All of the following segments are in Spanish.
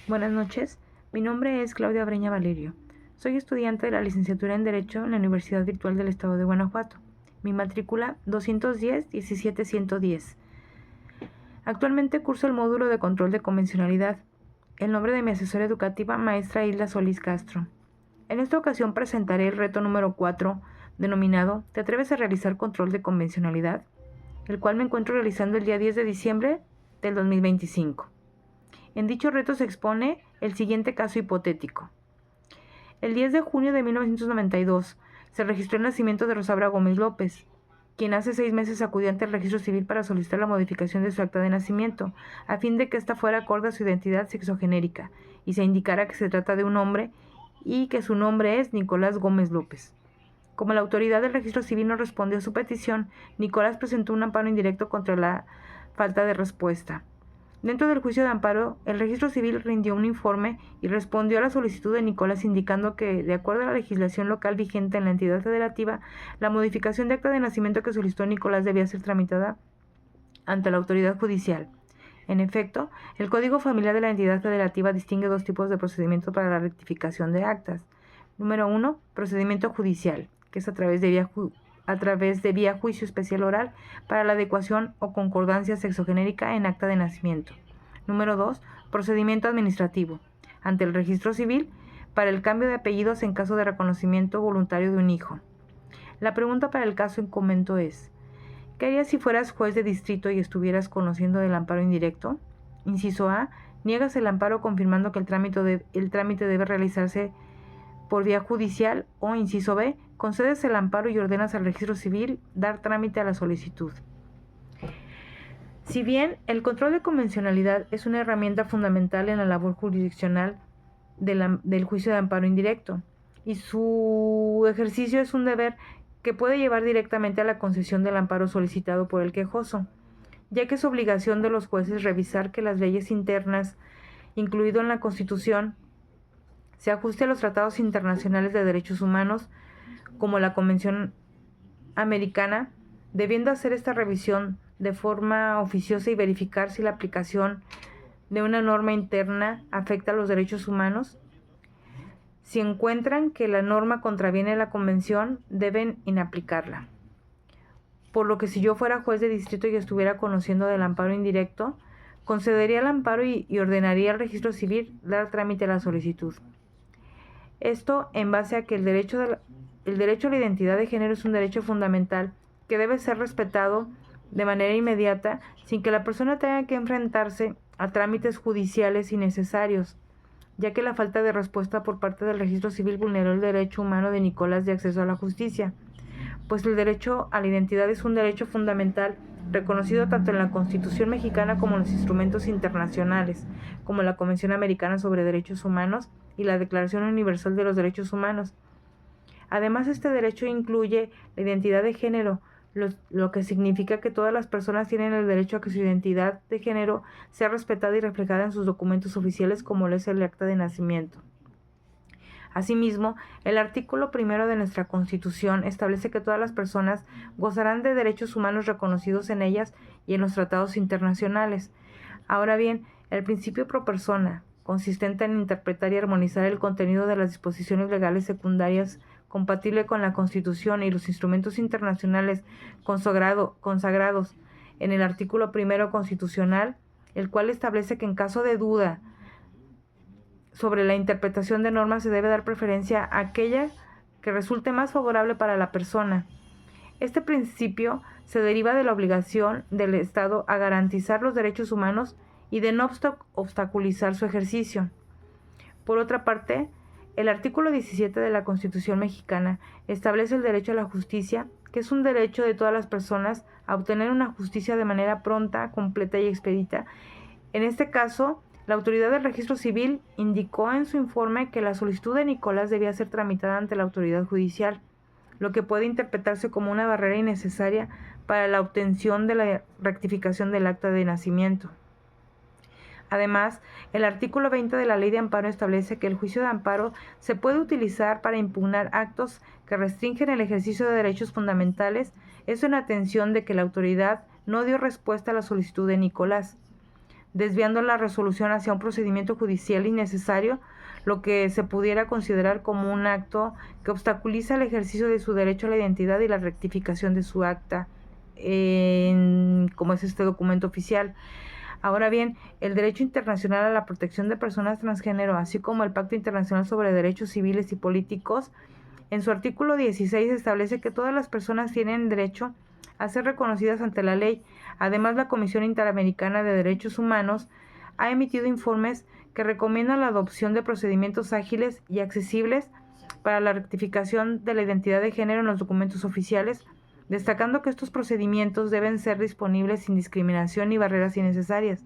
Buenas noches, mi nombre es Claudia Breña Valerio. Soy estudiante de la licenciatura en Derecho en la Universidad Virtual del Estado de Guanajuato. Mi matrícula 210-17110. Actualmente curso el módulo de control de convencionalidad. El nombre de mi asesora educativa, maestra Isla Solís Castro. En esta ocasión presentaré el reto número 4, denominado ¿Te atreves a realizar control de convencionalidad?, el cual me encuentro realizando el día 10 de diciembre del 2025. En dicho reto se expone el siguiente caso hipotético. El 10 de junio de 1992 se registró el nacimiento de Rosaura Gómez López, quien hace 6 meses acudió ante el registro civil para solicitar la modificación de su acta de nacimiento, a fin de que ésta fuera acorde a su identidad sexogenérica y se indicara que se trata de un hombre y que su nombre es Nicolás Gómez López. Como la autoridad del registro civil no respondió a su petición, Nicolás presentó un amparo indirecto contra la falta de respuesta. Dentro del juicio de amparo, el registro civil rindió un informe y respondió a la solicitud de Nicolás indicando que, de acuerdo a la legislación local vigente en la entidad federativa, la modificación de acta de nacimiento que solicitó Nicolás debía ser tramitada ante la autoridad judicial. En efecto, el Código Familiar de la entidad federativa distingue dos tipos de procedimientos para la rectificación de actas. Número 1, procedimiento judicial, que es a través de vía juicio especial oral para la adecuación o concordancia sexogenérica en acta de nacimiento. Número 2, procedimiento administrativo, ante el registro civil para el cambio de apellidos en caso de reconocimiento voluntario de un hijo. La pregunta para el caso en comento es: ¿qué harías si fueras juez de distrito y estuvieras conociendo del amparo indirecto? Inciso A, niegas el amparo confirmando que el trámite debe realizarse por vía judicial, o inciso B, concedes el amparo y ordenas al registro civil dar trámite a la solicitud. Si bien el control de convencionalidad es una herramienta fundamental en la labor jurisdiccional del juicio de amparo indirecto, y su ejercicio es un deber que puede llevar directamente a la concesión del amparo solicitado por el quejoso, ya que es obligación de los jueces revisar que las leyes internas, incluido en la Constitución, se ajuste a los tratados internacionales de derechos humanos, como la Convención Americana, debiendo hacer esta revisión de forma oficiosa y verificar si la aplicación de una norma interna afecta a los derechos humanos. Si encuentran que la norma contraviene a la Convención, deben inaplicarla. Por lo que si yo fuera juez de distrito y estuviera conociendo del amparo indirecto, concedería el amparo y ordenaría al registro civil dar trámite a la solicitud. Esto en base a que el derecho a la identidad de género es un derecho fundamental que debe ser respetado de manera inmediata sin que la persona tenga que enfrentarse a trámites judiciales innecesarios, ya que la falta de respuesta por parte del registro civil vulneró el derecho humano de Nicolás de acceso a la justicia, pues el derecho a la identidad es un derecho fundamental reconocido tanto en la Constitución mexicana como en los instrumentos internacionales, como la Convención Americana sobre Derechos Humanos y la Declaración Universal de los Derechos Humanos. Además, este derecho incluye la identidad de género, lo que significa que todas las personas tienen el derecho a que su identidad de género sea respetada y reflejada en sus documentos oficiales, como lo es el acta de nacimiento. Asimismo, el artículo 1 de nuestra Constitución establece que todas las personas gozarán de derechos humanos reconocidos en ellas y en los tratados internacionales. Ahora bien, el principio pro persona, consistente en interpretar y armonizar el contenido de las disposiciones legales secundarias compatible con la Constitución y los instrumentos internacionales consagrados en el artículo 1 constitucional, el cual establece que en caso de duda sobre la interpretación de normas se debe dar preferencia a aquella que resulte más favorable para la persona. Este principio se deriva de la obligación del Estado a garantizar los derechos humanos y de no obstaculizar su ejercicio. Por otra parte, el artículo 17 de la Constitución mexicana establece el derecho a la justicia, que es un derecho de todas las personas a obtener una justicia de manera pronta, completa y expedita. En este caso, la autoridad del registro civil indicó en su informe que la solicitud de Nicolás debía ser tramitada ante la autoridad judicial, lo que puede interpretarse como una barrera innecesaria para la obtención de la rectificación del acta de nacimiento. Además, el artículo 20 de la Ley de Amparo establece que el juicio de amparo se puede utilizar para impugnar actos que restringen el ejercicio de derechos fundamentales, eso en atención de que la autoridad no dio respuesta a la solicitud de Nicolás. desviando la resolución hacia un procedimiento judicial innecesario, lo que se pudiera considerar como un acto que obstaculiza el ejercicio de su derecho a la identidad y la rectificación de su acta, como es este documento oficial. Ahora bien, el derecho internacional a la protección de personas transgénero, así como el Pacto Internacional sobre Derechos Civiles y Políticos, en su artículo 16 establece que todas las personas tienen derecho a ser reconocidas ante la ley. Además, la Comisión Interamericana de Derechos Humanos ha emitido informes que recomiendan la adopción de procedimientos ágiles y accesibles para la rectificación de la identidad de género en los documentos oficiales, destacando que estos procedimientos deben ser disponibles sin discriminación ni barreras innecesarias,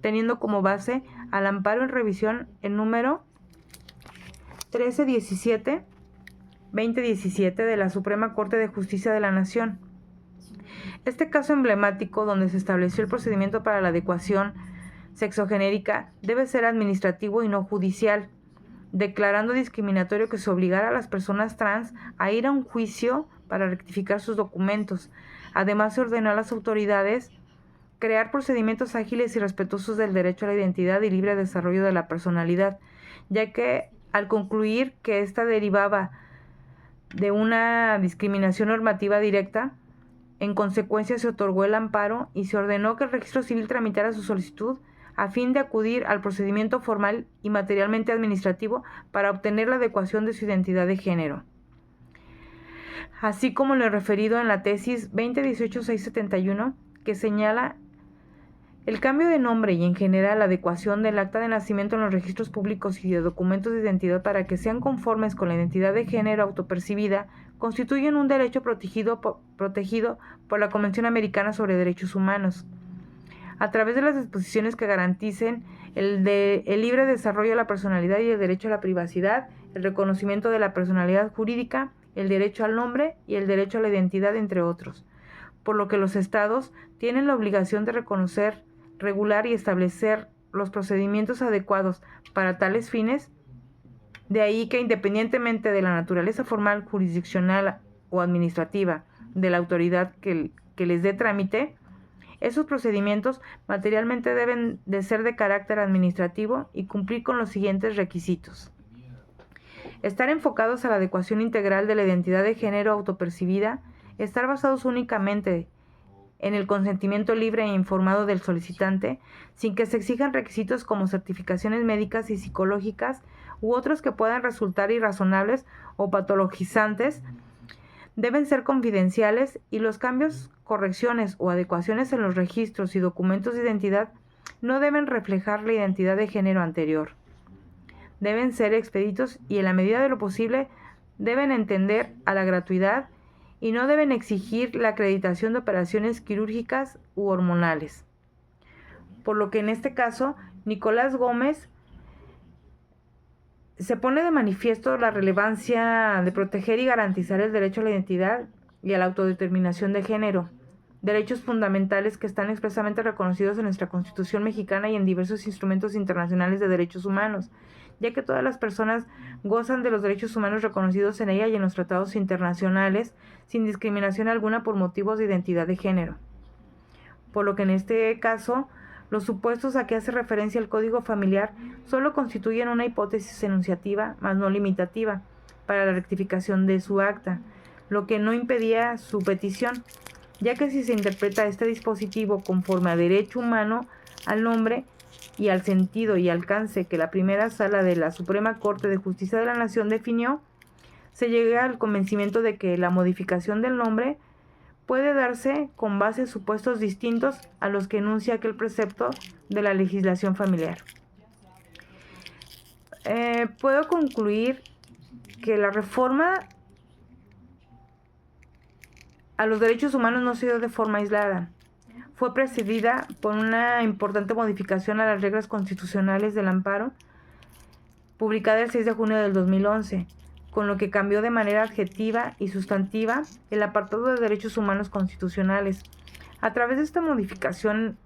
teniendo como base al amparo en revisión el número 1317-2017 de la Suprema Corte de Justicia de la Nación. Este caso emblemático, donde se estableció el procedimiento para la adecuación sexogenérica, debe ser administrativo y no judicial, declarando discriminatorio que se obligara a las personas trans a ir a un juicio para rectificar sus documentos. Además, se ordenó a las autoridades crear procedimientos ágiles y respetuosos del derecho a la identidad y libre desarrollo de la personalidad, ya que al concluir que ésta derivaba de una discriminación normativa directa, en consecuencia se otorgó el amparo y se ordenó que el registro civil tramitara su solicitud a fin de acudir al procedimiento formal y materialmente administrativo para obtener la adecuación de su identidad de género. Así como lo referido en la tesis 2018-671, que señala el cambio de nombre y en general la adecuación del acta de nacimiento en los registros públicos y de documentos de identidad para que sean conformes con la identidad de género autopercibida, constituyen un derecho protegido por la Convención Americana sobre Derechos Humanos. A través de las disposiciones que garanticen el libre desarrollo de la personalidad y el derecho a la privacidad, el reconocimiento de la personalidad jurídica, el derecho al nombre y el derecho a la identidad, entre otros. Por lo que los estados tienen la obligación de reconocer, regular y establecer los procedimientos adecuados para tales fines. De ahí que, independientemente de la naturaleza formal, jurisdiccional o administrativa de la autoridad que les dé trámite, esos procedimientos materialmente deben de ser de carácter administrativo y cumplir con los siguientes requisitos: estar enfocados a la adecuación integral de la identidad de género autopercibida, estar basados únicamente en el consentimiento libre e informado del solicitante, sin que se exijan requisitos como certificaciones médicas y psicológicas u otros que puedan resultar irrazonables o patologizantes, deben ser confidenciales y los cambios, correcciones o adecuaciones en los registros y documentos de identidad no deben reflejar la identidad de género anterior. Deben ser expeditos y, en la medida de lo posible, deben entender a la gratuidad y no deben exigir la acreditación de operaciones quirúrgicas u hormonales. Por lo que en este caso, Nicolás Gómez se pone de manifiesto la relevancia de proteger y garantizar el derecho a la identidad y a la autodeterminación de género, derechos fundamentales que están expresamente reconocidos en nuestra Constitución mexicana y en diversos instrumentos internacionales de derechos humanos, ya que todas las personas gozan de los derechos humanos reconocidos en ella y en los tratados internacionales, sin discriminación alguna por motivos de identidad de género. Por lo que en este caso, los supuestos a que hace referencia el Código Familiar solo constituyen una hipótesis enunciativa, más no limitativa, para la rectificación de su acta, lo que no impedía su petición, ya que si se interpreta este dispositivo conforme a derecho humano, al nombre y al sentido y alcance que la primera sala de la Suprema Corte de Justicia de la Nación definió, se llega al convencimiento de que la modificación del nombre puede darse con base a supuestos distintos a los que enuncia aquel precepto de la legislación familiar. Puedo concluir que la reforma a los derechos humanos no se dio de forma aislada. Fue precedida por una importante modificación a las reglas constitucionales del amparo, publicada el 6 de junio del 2011, con lo que cambió de manera adjetiva y sustantiva el apartado de derechos humanos constitucionales. A través de esta modificación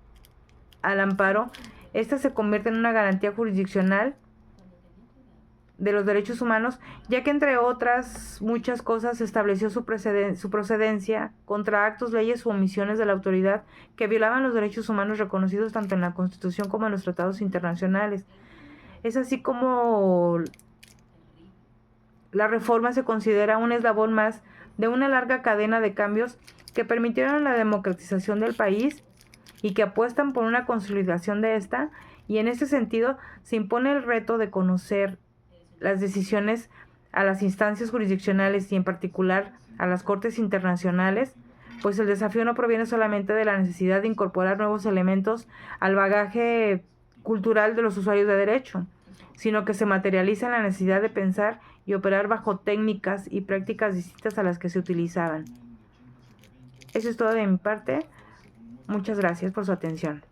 al amparo, esta se convierte en una garantía jurisdiccional de los derechos humanos, ya que entre otras muchas cosas estableció su procedencia contra actos, leyes u omisiones de la autoridad que violaban los derechos humanos reconocidos tanto en la Constitución como en los tratados internacionales. Es así como la reforma se considera un eslabón más de una larga cadena de cambios que permitieron la democratización del país y que apuestan por una consolidación de esta, y en ese sentido se impone el reto de conocer las decisiones a las instancias jurisdiccionales y en particular a las cortes internacionales, pues el desafío no proviene solamente de la necesidad de incorporar nuevos elementos al bagaje cultural de los usuarios de derecho, sino que se materializa en la necesidad de pensar y operar bajo técnicas y prácticas distintas a las que se utilizaban. Eso es todo de mi parte. Muchas gracias por su atención.